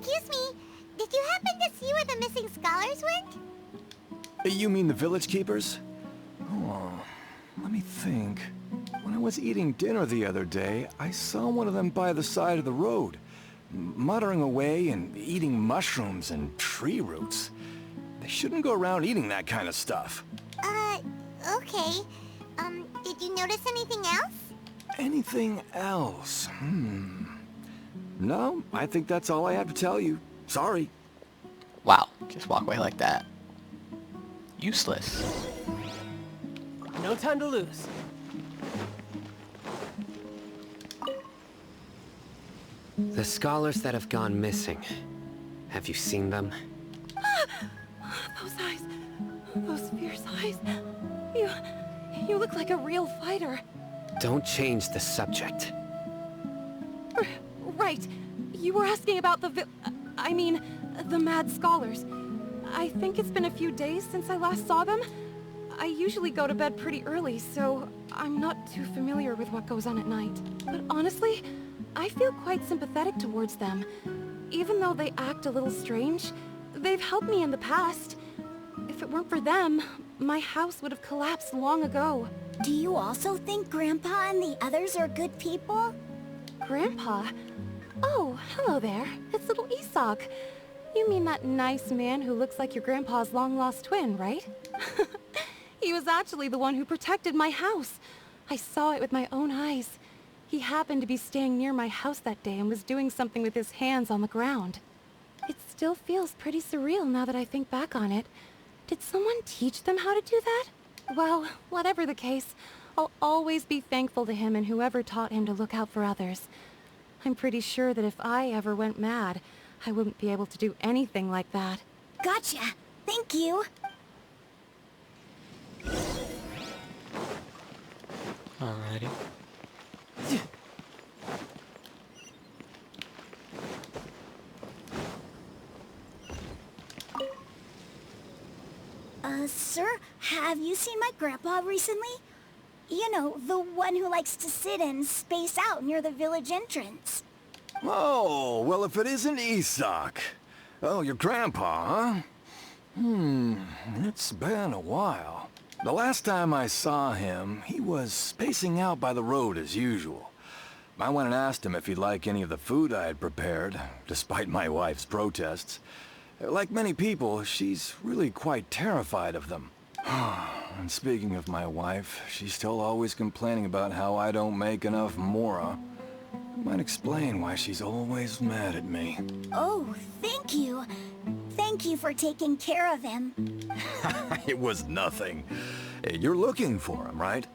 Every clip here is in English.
Excuse me, did you happen to see where the missing scholars went? You mean the village keepers? Oh, let me think. When I was eating dinner the other day, I saw one of them by the side of the road, muttering away and eating mushrooms and tree roots. They shouldn't go around eating that kind of stuff. Okay. Did you notice anything else? Anything else? No, I think that's all I have to tell you. Sorry. Wow, just walk away like that. Useless. No time to lose. The scholars that have gone missing. Have you seen them? Those eyes. Those fierce eyes. You look like a real fighter. Don't change the subject. Right. You were asking about the the mad scholars. I think it's been a few days since I last saw them. I usually go to bed pretty early, so I'm not too familiar with what goes on at night. But honestly, I feel quite sympathetic towards them. Even though they act a little strange, they've helped me in the past. If it weren't for them, my house would have collapsed long ago. Do you also think Grandpa and the others are good people? Grandpa? Oh, hello there. It's little Isak. You mean that nice man who looks like your grandpa's long-lost twin, right? He was actually the one who protected my house. I saw it with my own eyes. He happened to be staying near my house that day and was doing something with his hands on the ground. It still feels pretty surreal now that I think back on it. Did someone teach them how to do that? Well, whatever the case, I'll always be thankful to him and whoever taught him to look out for others. I'm pretty sure that if I ever went mad, I wouldn't be able to do anything like that. Gotcha. Thank you. Alrighty. Sir, have you seen my grandpa recently? You know, the one who likes to sit and space out near the village entrance. Oh, well, if it isn't Isak. Oh, your grandpa, huh? It's been a while. The last time I saw him, he was spacing out by the road as usual. I went and asked him if he'd like any of the food I had prepared, despite my wife's protests. Like many people, she's really quite terrified of them. And speaking of my wife, she's still always complaining about how I don't make enough mora. Might explain why she's always mad at me. Oh, thank you. Thank you for taking care of him. It was nothing. You're looking for him, right?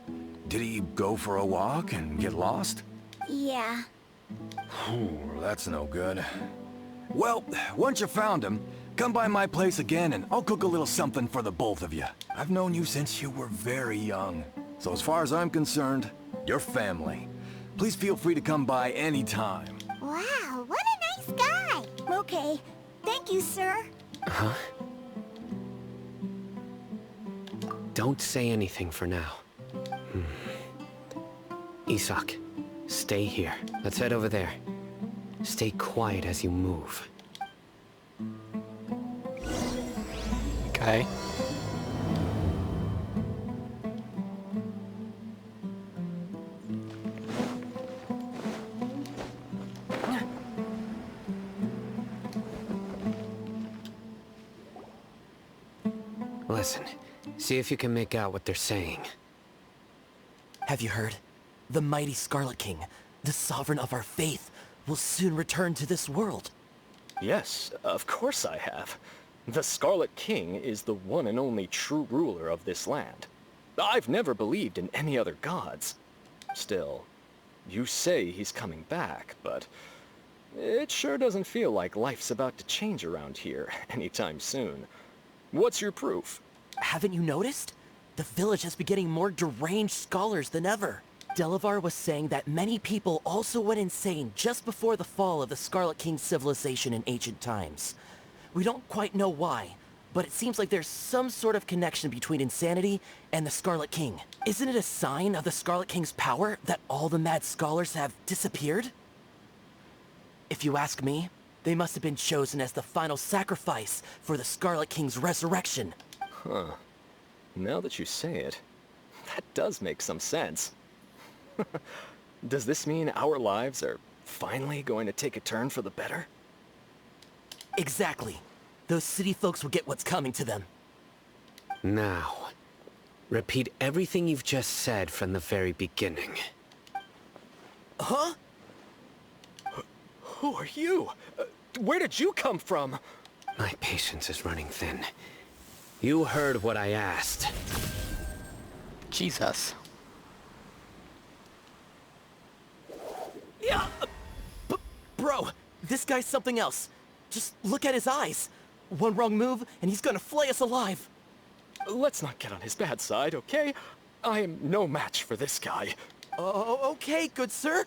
Did he go for a walk and get lost? Yeah. That's no good. Well, once you found him, come by my place again and I'll cook a little something for the both of you. I've known you since you were very young. So as far as I'm concerned, you're family. Please feel free to come by anytime. Wow, what a nice guy. Okay. Thank you, sir. Huh? Don't say anything for now. Isak, stay here. Let's head over there. Stay quiet as you move. Okay. Listen, see if you can make out what they're saying. Have you heard? The mighty Scarlet King, the sovereign of our faith, will soon return to this world. Yes, of course I have. The Scarlet King is the one and only true ruler of this land. I've never believed in any other gods. Still, you say he's coming back, but it sure doesn't feel like life's about to change around here anytime soon. What's your proof? Haven't you noticed? The village has been getting more deranged scholars than ever. Delavar was saying that many people also went insane just before the fall of the Scarlet King's civilization in ancient times. We don't quite know why, but it seems like there's some sort of connection between insanity and the Scarlet King. Isn't it a sign of the Scarlet King's power that all the mad scholars have disappeared? If you ask me, They must have been chosen as the final sacrifice for the Scarlet King's resurrection. Huh. Now that you say it, that does make some sense. Does this mean our lives are finally going to take a turn for the better? Exactly. Those city folks will get what's coming to them. Now, repeat everything you've just said from the very beginning. Huh? Who are you? Where did you come from? My patience is running thin. You heard what I asked. Jesus. Yeah! Bro, this guy's something else. Just look at his eyes. One wrong move, and he's gonna flay us alive. Let's not get on his bad side, okay? I am no match for this guy. Oh, okay, good sir.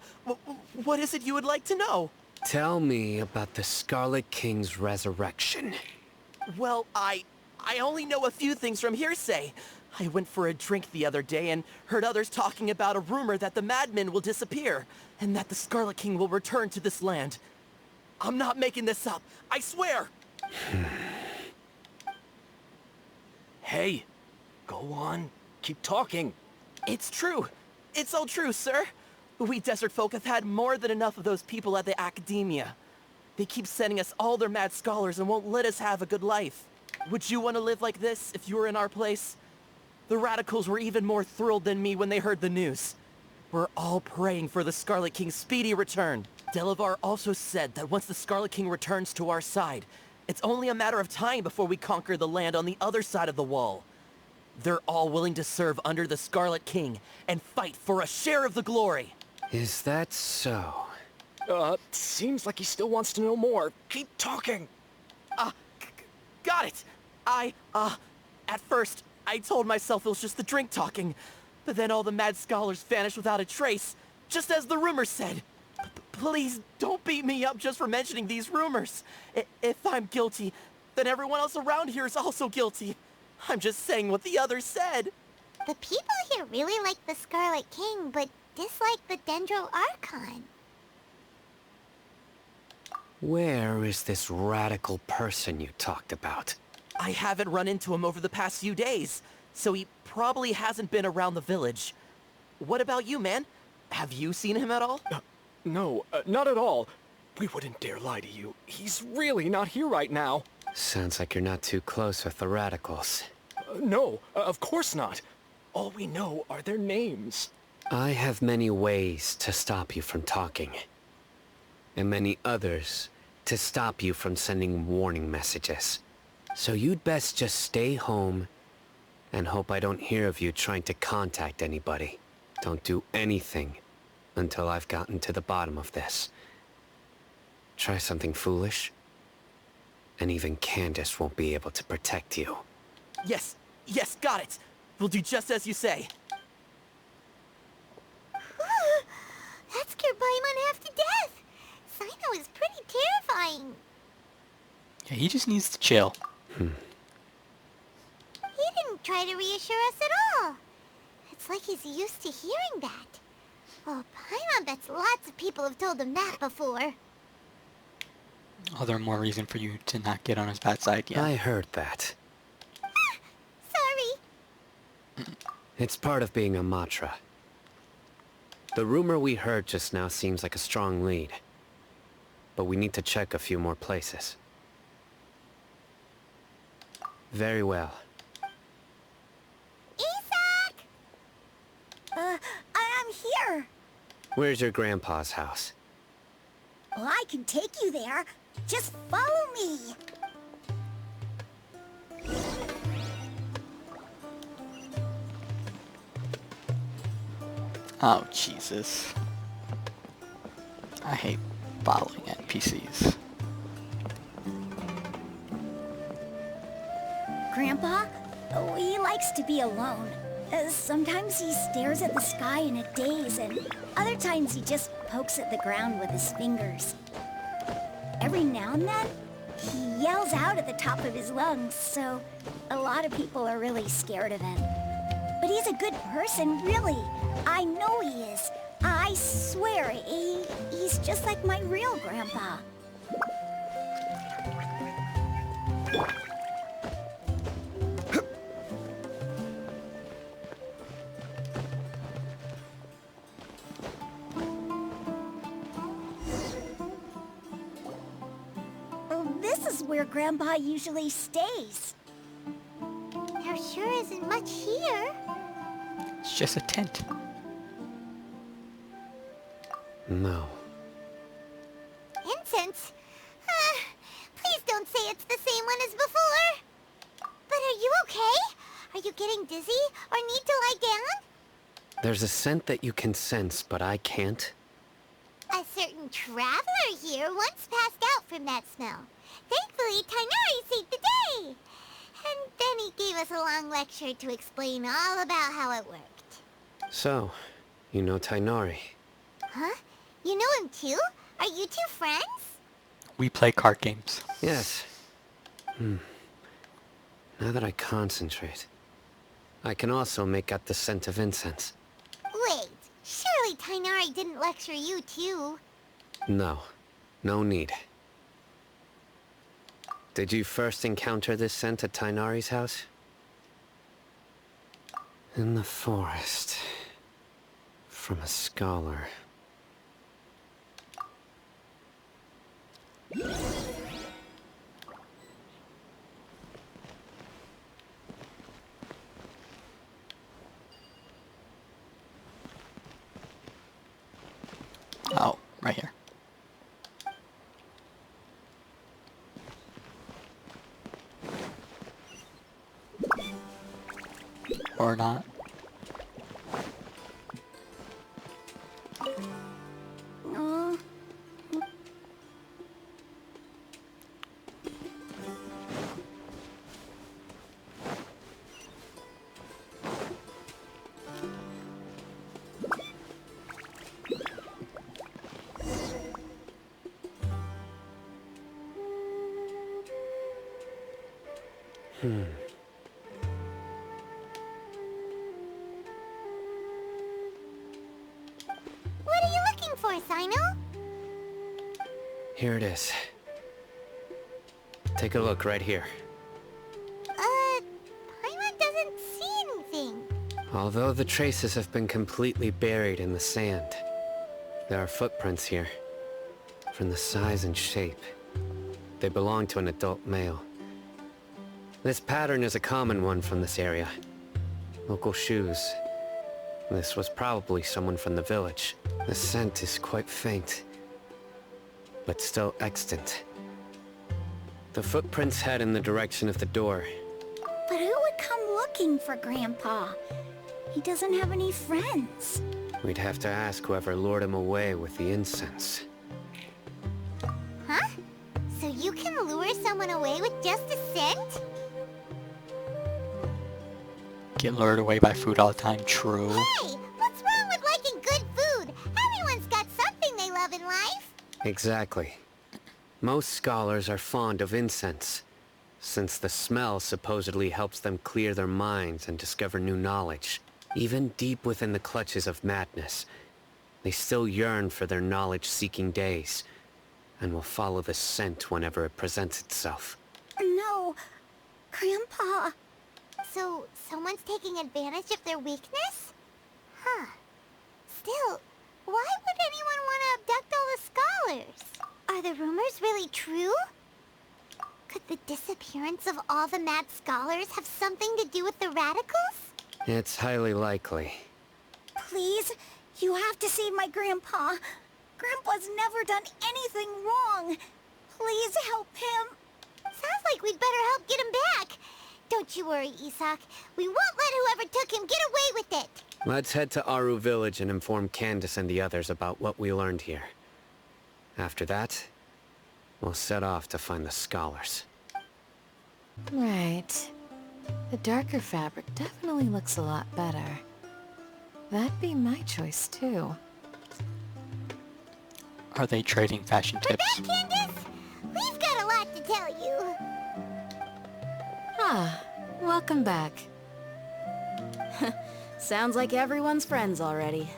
What is it you would like to know? Tell me about the Scarlet King's resurrection. Well, I only know a few things from hearsay. I went for a drink the other day and heard others talking about a rumor that the madmen will disappear, and that the Scarlet King will return to this land. I'm not making this up, I swear! Hey, go on. Keep talking. It's true. It's all true, sir. We desert folk have had more than enough of those people at the academia. They keep sending us all their mad scholars and won't let us have a good life. Would you want to live like this if you were in our place? The radicals were even more thrilled than me when they heard the news. We're all praying for the Scarlet King's speedy return. Delavar also said that once the Scarlet King returns to our side, it's only a matter of time before we conquer the land on the other side of the wall. They're all willing to serve under the Scarlet King and fight for a share of the glory. Is that so? Seems like he still wants to know more. Keep talking. Got it. At first, I told myself it was just the drink talking, but then all the mad scholars vanished without a trace, just as the rumors said. Please don't beat me up just for mentioning these rumors. If I'm guilty, then everyone else around here is also guilty. I'm just saying what the others said. The people here really like the Scarlet King, but dislike the Dendro Archon. Where is this radical person you talked about? I haven't run into him over the past few days, so he probably hasn't been around the village. What about you, man? Have you seen him at all? No, not at all. We wouldn't dare lie to you. He's really not here right now. Sounds like you're not too close with the radicals. No, of course not. All we know are their names. I have many ways to stop you from talking. And many others to stop you from sending warning messages. So you'd best just stay home and hope I don't hear of you trying to contact anybody. Don't do anything until I've gotten to the bottom of this. Try something foolish, and even Candace won't be able to protect you. Yes, got it. We'll do just as you say. That scared Paimon half to death. Cyno is pretty terrifying. Yeah, he just needs to chill. He didn't try to reassure us at all. It's like he's used to hearing that. Oh, Paimon bets lots of people have told him that before. Are there more reason for you to not get on his bad side? Yeah. I heard that. Sorry. It's part of being a Matra. The rumor we heard just now seems like a strong lead. But we need to check a few more places. Very well. Isak! I'm here. Where's your grandpa's house? Well, I can take you there. Just follow me. Oh, Jesus. I hate following NPCs. Grandpa? Oh, he likes to be alone. Sometimes he stares at the sky in a daze, and other times he just pokes at the ground with his fingers. Every now and then, he yells out at the top of his lungs, so a lot of people are really scared of him. But he's a good person, really. I know he is. I swear, he's just like my real grandpa. This is where Grandpa usually stays. There sure isn't much here. It's just a tent. No. Incense? Please don't say it's the same one as before. But are you okay? Are you getting dizzy or need to lie down? There's a scent that you can sense, but I can't. A certain traveler here once passed out from that smell. Thankfully, Tainari saved the day. And then he gave us a long lecture to explain all about how it worked. So, you know Tainari. Huh? You know him too? Are you two friends? We play card games. Yes. Now that I concentrate, I can also make out the scent of incense. Wait, surely Tainari didn't lecture you too. No. No need. Did you first encounter this scent at Tainari's house? In the forest. From a scholar. Oh, right here. Or not. Uh, What are you looking for, Cyno? Here it is. Take a look right here. Paimon doesn't see anything. Although the traces have been completely buried in the sand, there are footprints here. From the size and shape, they belong to an adult male. This pattern is a common one from this area. Local shoes. This was probably someone from the village. The scent is quite faint, but still extant. The footprints head in the direction of the door. but who would come looking for Grandpa? He doesn't have any friends. We'd have to ask whoever lured him away with the incense. Huh? So you can lure someone away with just a scent? Get lured away by food all the time. True. Hey, what's wrong with liking good food? Everyone's got something they love in life. Exactly. Most scholars are fond of incense, since the smell supposedly helps them clear their minds and discover new knowledge. Even deep within the clutches of madness, they still yearn for their knowledge-seeking days, and will follow the scent whenever it presents itself. No, Grandpa. So, someone's taking advantage of their weakness? Huh. Still, why would anyone want to abduct all the scholars? Are the rumors really true? Could the disappearance of all the mad scholars have something to do with the radicals? It's highly likely. Please, you have to save my Grandpa. Grandpa's never done anything wrong. Please help him. Sounds like we'd better help get him back. Don't you worry, Isak. We won't let whoever took him get away with it. Let's head to Aru Village and inform Candace and the others about what we learned here. After that, we'll set off to find the scholars. Right. The darker fabric definitely looks a lot better. That'd be my choice, too. Are they trading fashion With tips? that, Candace, we've got a lot to tell you. Ah, welcome back. Sounds like everyone's friends already.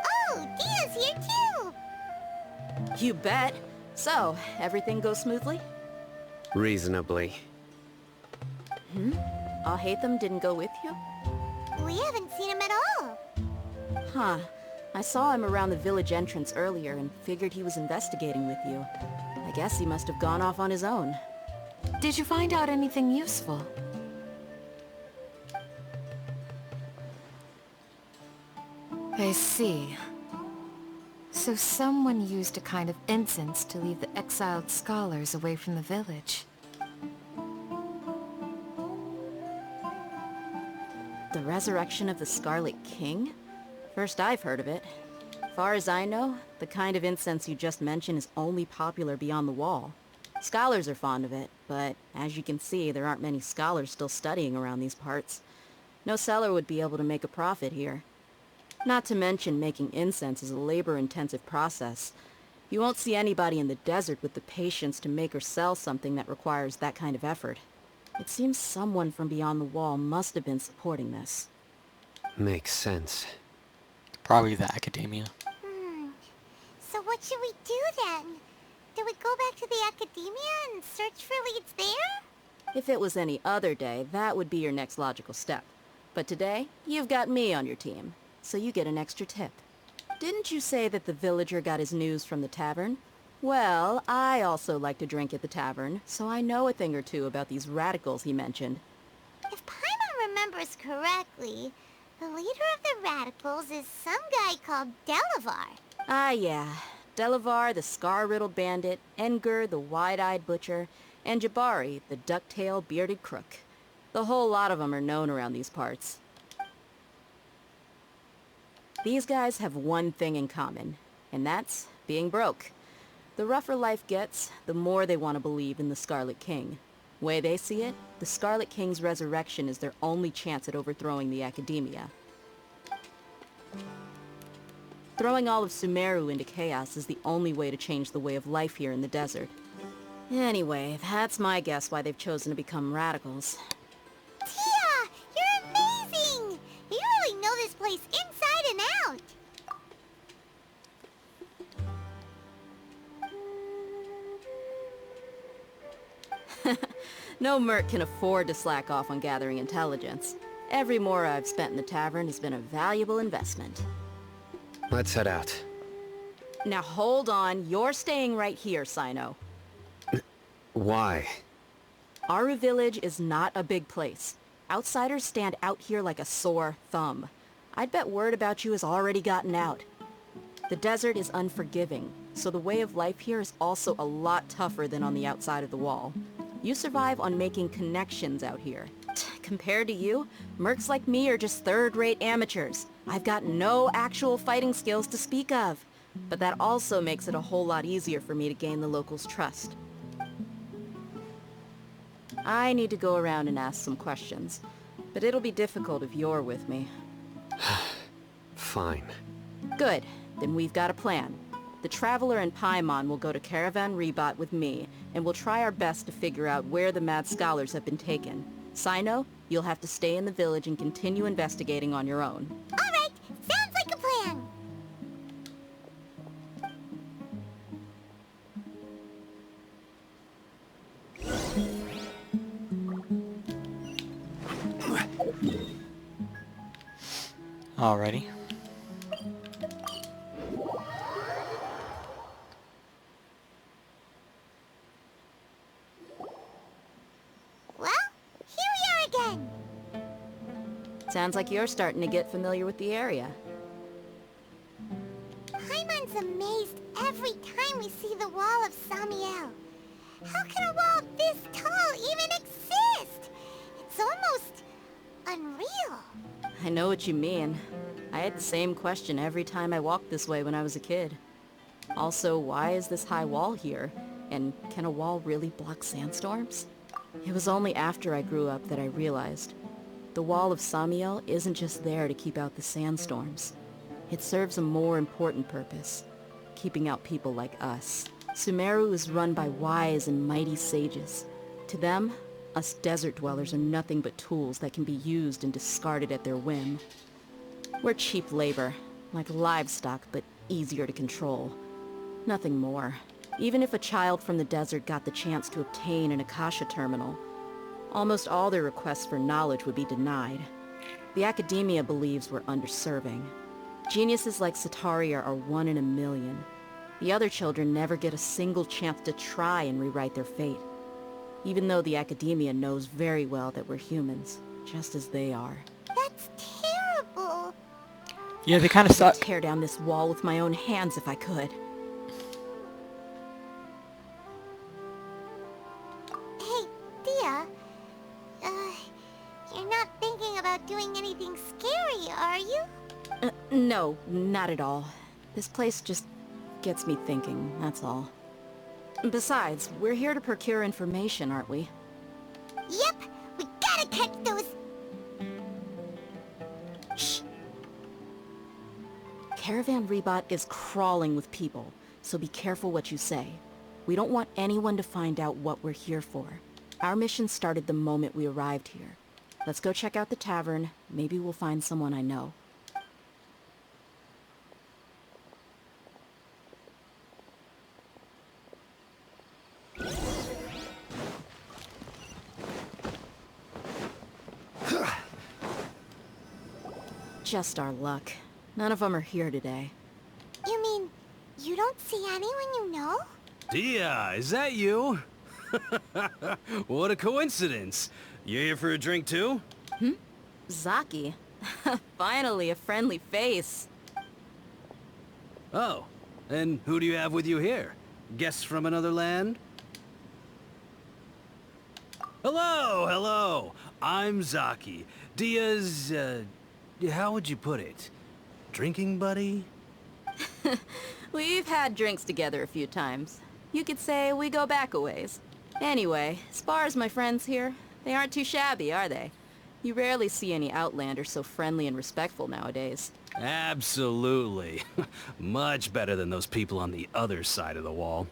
Oh, Dia's here too. You bet. So, everything goes smoothly? Reasonably. Alhaitham didn't go with you? We haven't seen him at all. Huh. I saw him around the village entrance earlier and figured he was investigating with you. I guess he must have gone off on his own. Did you find out anything useful? I see. So someone used a kind of incense to lead the exiled scholars away from the village. The resurrection of the Scarlet King? First I've heard of it. Far as I know, the kind of incense you just mentioned is only popular beyond the wall. Scholars are fond of it, but as you can see, there aren't many scholars still studying around these parts. No seller would be able to make a profit here. Not to mention making incense is a labor-intensive process. You won't see anybody in the desert with the patience to make or sell something that requires that kind of effort. It seems someone from beyond the wall must have been supporting this. Makes sense. Probably the academia. So what should we do then? Do we go back to the academia and search for leads there? If it was any other day, that would be your next logical step. But today, you've got me on your team, so you get an extra tip. Didn't you say that the villager got his news from the tavern? Well, I also like to drink at the tavern, so I know a thing or two about these radicals he mentioned. If Paimon remembers correctly, the leader of the radicals is some guy called Delavar. Ah, yeah. Delavar, the scar-riddled bandit, Engur, the wide-eyed butcher, and Jabari, the duck-tailed bearded crook. The whole lot of them are known around these parts. These guys have one thing in common, and that's being broke. The rougher life gets, the more they want to believe in the Scarlet King. Way they see it, the Scarlet King's resurrection is their only chance at overthrowing the academia. Throwing all of Sumeru into chaos is the only way to change the way of life here in the desert. Anyway, that's my guess why they've chosen to become radicals. Tia! You're amazing! You really know this place inside and out! No merc can afford to slack off on gathering intelligence. Every mora I've spent in the tavern has been a valuable investment. Let's head out. Now hold on, you're staying right here, Cyno. Why? Aru Village is not a big place. Outsiders stand out here like a sore thumb. I'd bet word about you has already gotten out. The desert is unforgiving, so the way of life here is also a lot tougher than on the outside of the wall. You survive on making connections out here. Compared to you, mercs like me are just third-rate amateurs. I've got no actual fighting skills to speak of. But that also makes it a whole lot easier for me to gain the locals' trust. I need to go around and ask some questions, but it'll be difficult if you're with me. Fine. Good. Then we've got a plan. The Traveler and Paimon will go to Caravan Rebot with me, and we'll try our best to figure out where the mad scholars have been taken. Cyno, you'll have to stay in the village and continue investigating on your own. Alright, sounds like a plan! Alrighty. Well, here we are again! Sounds like you're starting to get familiar with the area. Paimon's amazed every time we see the wall of Samiel. How can a wall this tall even exist? It's almost unreal. I know what you mean. I had the same question every time I walked this way when I was a kid. Also, why is this high wall here? And can a wall really block sandstorms? It was only after I grew up that I realized the wall of Samiel isn't just there to keep out the sandstorms. It serves a more important purpose, keeping out people like us. Sumeru is run by wise and mighty sages. To them, us desert dwellers are nothing but tools that can be used and discarded at their whim. We're cheap labor, like livestock, but easier to control. Nothing more. Even if a child from the desert got the chance to obtain an Akasha terminal, Almost all their requests for knowledge would be denied. The academia believes we're underserving. Geniuses like Sataria are 1 in a million. The other children never get a single chance to try and rewrite their fate. Even though the academia knows very well that we're humans, just as they are. That's terrible. Yeah, they kind of suck. I'd tear down this wall with my own hands if I could. Hey, Dia. You're not thinking about doing anything scary, are you? No, not at all. This place just gets me thinking, that's all. Besides, we're here to procure information, aren't we? Yep, we gotta catch those... Shh. Caravan Rebot is crawling with people, so be careful what you say. We don't want anyone to find out what we're here for. Our mission started the moment we arrived here. Let's go check out the tavern. Maybe we'll find someone I know. Just our luck. None of them are here today. You mean, you don't see anyone you know? Dia, is that you? What a coincidence. You here for a drink too? Zaki. Finally, a friendly face. Oh, and who do you have with you here? Guests from another land? Hello, hello. I'm Zaki. Dia's, how would you put it? Drinking buddy? We've had drinks together a few times. You could say we go back a ways. Anyway, as far as my friends here, they aren't too shabby, are they? You rarely see any Outlanders so friendly and respectful nowadays. Absolutely. Much better than those people on the other side of the wall.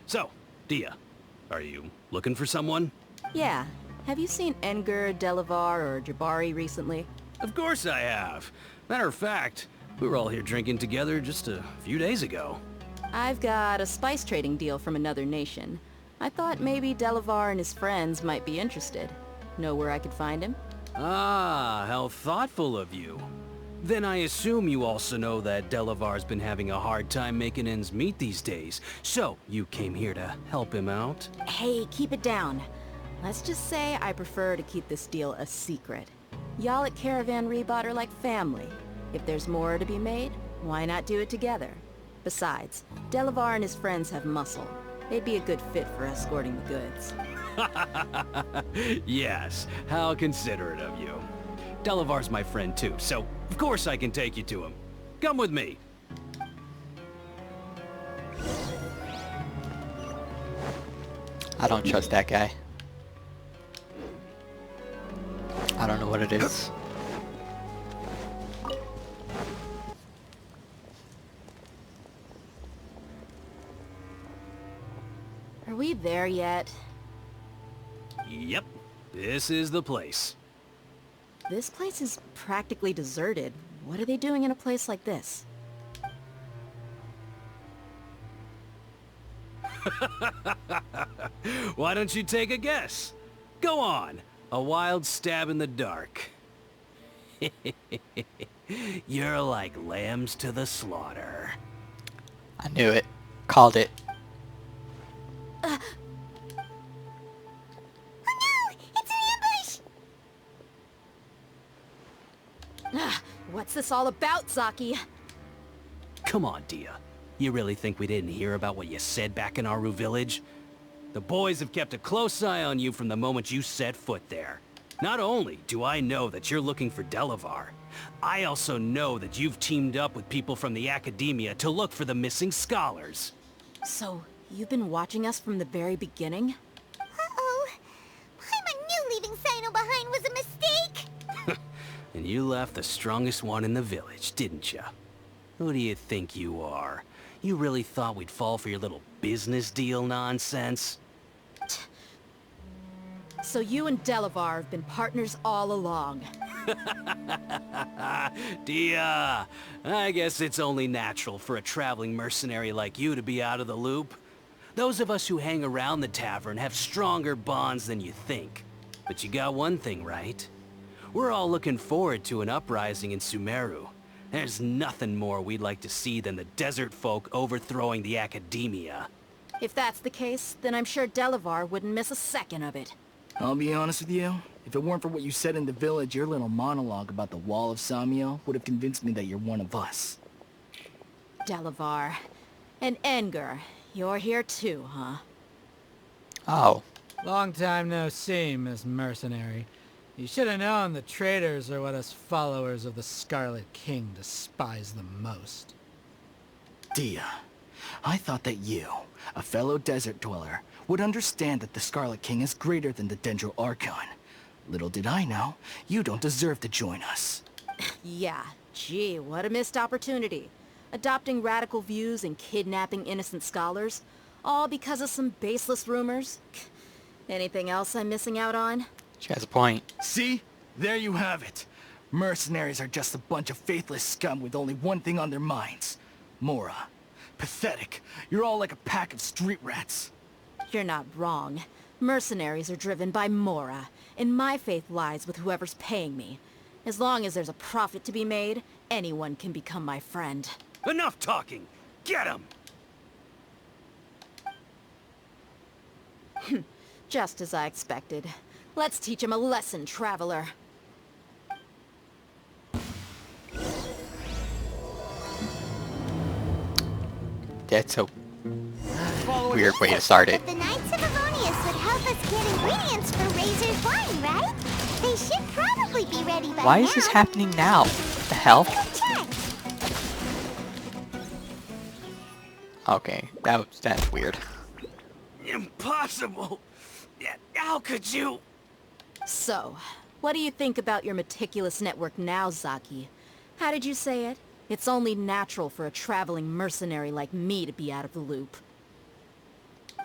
So, Dia, are you looking for someone? Yeah. Have you seen Engur, Delavar, or Jabari recently? Of course I have. Matter of fact, we were all here drinking together just a few days ago. I've got a spice trading deal from another nation. I thought maybe Delavar and his friends might be interested. Know where I could find him? Ah, how thoughtful of you. Then I assume you also know that Delavar's been having a hard time making ends meet these days. So, you came here to help him out? Hey, keep it down. Let's just say I prefer to keep this deal a secret. Y'all at Caravan Rebot are like family. If there's more to be made, why not do it together? Besides, Delavar and his friends have muscle. They'd be a good fit for escorting the goods. Yes, how considerate of you. Delavar's my friend too, so of course I can take you to him. Come with me. I don't trust that guy. I don't know what it is. Are we there yet? Yep, this is the place. This place is practically deserted. What are they doing in a place like this? Why don't you take a guess? Go on, a wild stab in the dark. You're like lambs to the slaughter. I knew it. Called it. Oh no! It's an ambush! What's this all about, Zaki? Come on, Dia. You really think we didn't hear about what you said back in Aru village? The boys have kept a close eye on you from the moment you set foot there. Not only do I know that you're looking for Delavar, I also know that you've teamed up with people from the academia to look for the missing scholars. So, you've been watching us from the very beginning? Uh-oh. Paimon knew leaving Cyno behind was a mistake! And you left the strongest one in the village, didn't you? Who do you think you are? You really thought we'd fall for your little business deal nonsense? So you and Delavar have been partners all along. Dia, I guess it's only natural for a traveling mercenary like you to be out of the loop. Those of us who hang around the tavern have stronger bonds than you think. But you got one thing right. We're all looking forward to an uprising in Sumeru. There's nothing more we'd like to see than the desert folk overthrowing the academia. If that's the case, then I'm sure Delavar wouldn't miss a second of it. I'll be honest with you. If it weren't for what you said in the village, your little monologue about the Wall of Samio would have convinced me that you're one of us. Delavar. And Engar, you're here too, huh? Oh. Long time no see, Miss Mercenary. You should have known the traitors are what us followers of the Scarlet King despise the most. Dia, I thought that you, a fellow desert dweller, would understand that the Scarlet King is greater than the Dendro Archon. Little did I know, you don't deserve to join us. Yeah, gee, what a missed opportunity. Adopting radical views and kidnapping innocent scholars, all because of some baseless rumors. Anything else I'm missing out on? She has a point. See? There you have it. Mercenaries are just a bunch of faithless scum with only one thing on their minds. Mora. Pathetic. You're all like a pack of street rats. You're not wrong. Mercenaries are driven by Mora, and my faith lies with whoever's paying me. As long as there's a profit to be made, anyone can become my friend. Enough talking! Get him! Just as I expected. Let's teach him a lesson, traveler. That's a weird way to start it. But the Knights of Avonius would help us get ingredients for Razor's wine, right? They should probably be ready by now. Why is this happening now? The hell? Check. Okay, that's weird. Impossible! How could you? So, what do you think about your meticulous network now, Zaki? How did you say it? It's only natural for a traveling mercenary like me to be out of the loop.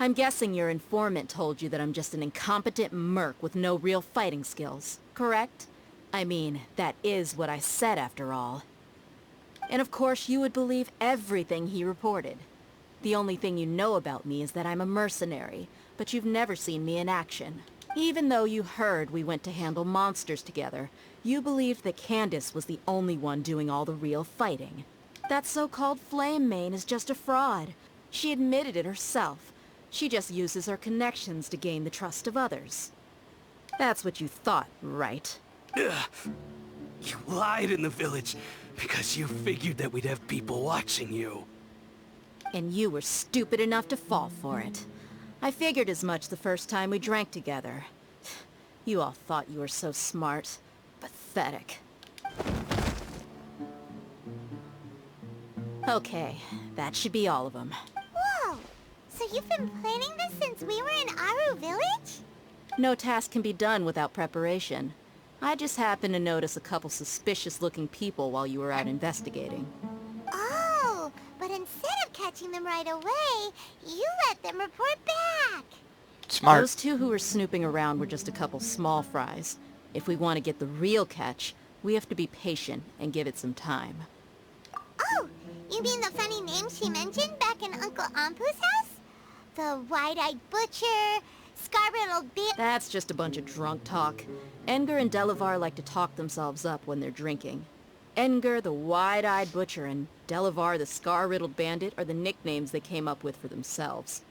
I'm guessing your informant told you that I'm just an incompetent merc with no real fighting skills, correct? I mean, that is what I said after all. And of course you would believe everything he reported. The only thing you know about me is that I'm a mercenary, but you've never seen me in action. Even though you heard we went to handle monsters together, you believed that Candace was the only one doing all the real fighting. That so-called Flame Mane is just a fraud. She admitted it herself. She just uses her connections to gain the trust of others. That's what you thought, right? You lied in the village because you figured that we'd have people watching you. And you were stupid enough to fall for it. I figured as much the first time we drank together. You all thought you were so smart. Pathetic. Okay, that should be all of them. Whoa! So you've been planning this since we were in Aru Village? No task can be done without preparation. I just happened to notice a couple suspicious-looking people while you were out investigating. Oh, but instead of catching them right away, you let them report back. Smart. Those two who were snooping around were just a couple small fries. If we want to get the real catch, we have to be patient and give it some time. Oh, you mean the funny name she mentioned back in Uncle Ampu's house? The wide-eyed butcher, scar-riddled beard... That's just a bunch of drunk talk. Engar and Delavar like to talk themselves up when they're drinking. Engar, the wide-eyed butcher, and Delavar, the scar-riddled bandit, are the nicknames they came up with for themselves.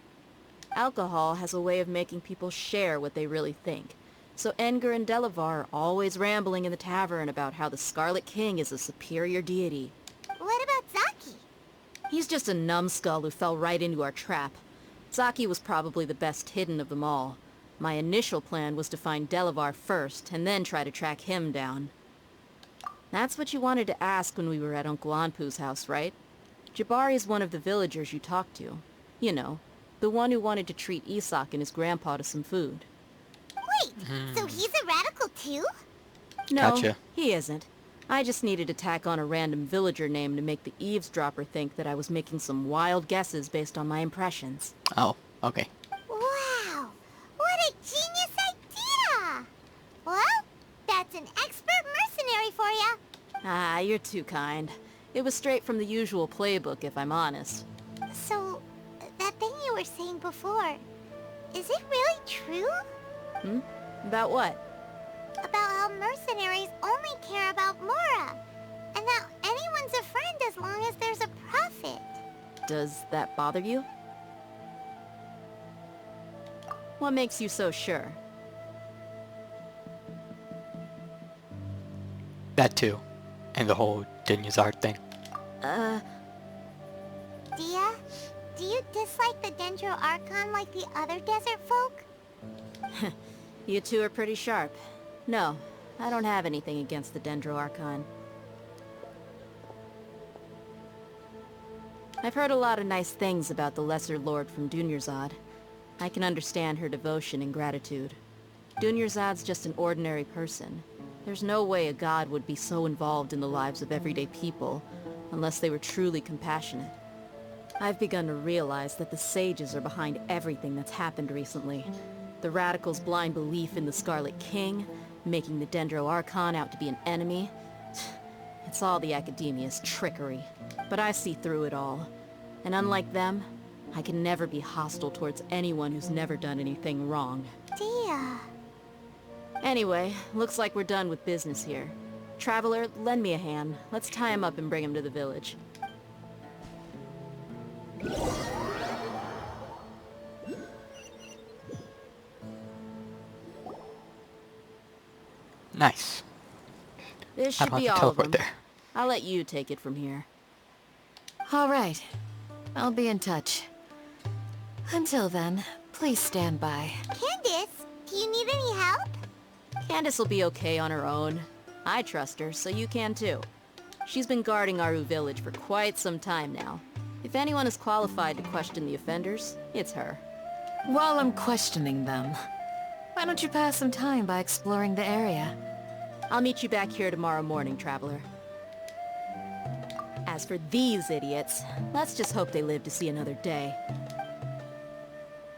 Alcohol has a way of making people share what they really think. So Engar and Delavar are always rambling in the tavern about how the Scarlet King is a superior deity. What about Zaki? He's just a numbskull who fell right into our trap. Zaki was probably the best hidden of them all. My initial plan was to find Delavar first, and then try to track him down. That's what you wanted to ask when we were at Uncle Anpu's house, right? Jabari is one of the villagers you talked to. You know, the one who wanted to treat Isak and his grandpa to some food. Wait, so he's a radical too? No, Gotcha. he isn't. I just needed to tack on a random villager name to make the eavesdropper think that I was making some wild guesses based on my impressions. Oh, okay. Wow, what a genius idea! Well, that's an expert mercenary for ya. Ah, you're too kind. It was straight from the usual playbook, if I'm honest. So, that thing you were saying before, is it really true? About what? About how mercenaries only care about Mora, and that anyone's a friend as long as there's a profit. Does that bother you? What makes you so sure? That too. And the whole Dinyazard thing. Dia, do you dislike the Dendro Archon like the other desert folk? You two are pretty sharp. No, I don't have anything against the Dendro Archon. I've heard a lot of nice things about the Lesser Lord from Dunyarzad. I can understand her devotion and gratitude. Dunyarzad's just an ordinary person. There's no way a god would be so involved in the lives of everyday people, unless they were truly compassionate. I've begun to realize that the sages are behind everything that's happened recently. The radicals' blind belief in the Scarlet King, making the Dendro Archon out to be an enemy. It's all the Academia's trickery. But I see through it all. And unlike them, I can never be hostile towards anyone who's never done anything wrong. Dia. Anyway, looks like we're done with business here. Traveler, lend me a hand. Let's tie him up and bring him to the village. Nice. This I should don't be have to all of teleport them. there. I'll let you take it from here. All right. I'll be in touch. Until then, please stand by. Candace, do you need any help? Candace will be okay on her own. I trust her, so you can too. She's been guarding Aru village for quite some time now. If anyone is qualified to question the offenders, it's her. While I'm questioning them, why don't you pass some time by exploring the area? I'll meet you back here tomorrow morning, Traveler. As for these idiots, let's just hope they live to see another day.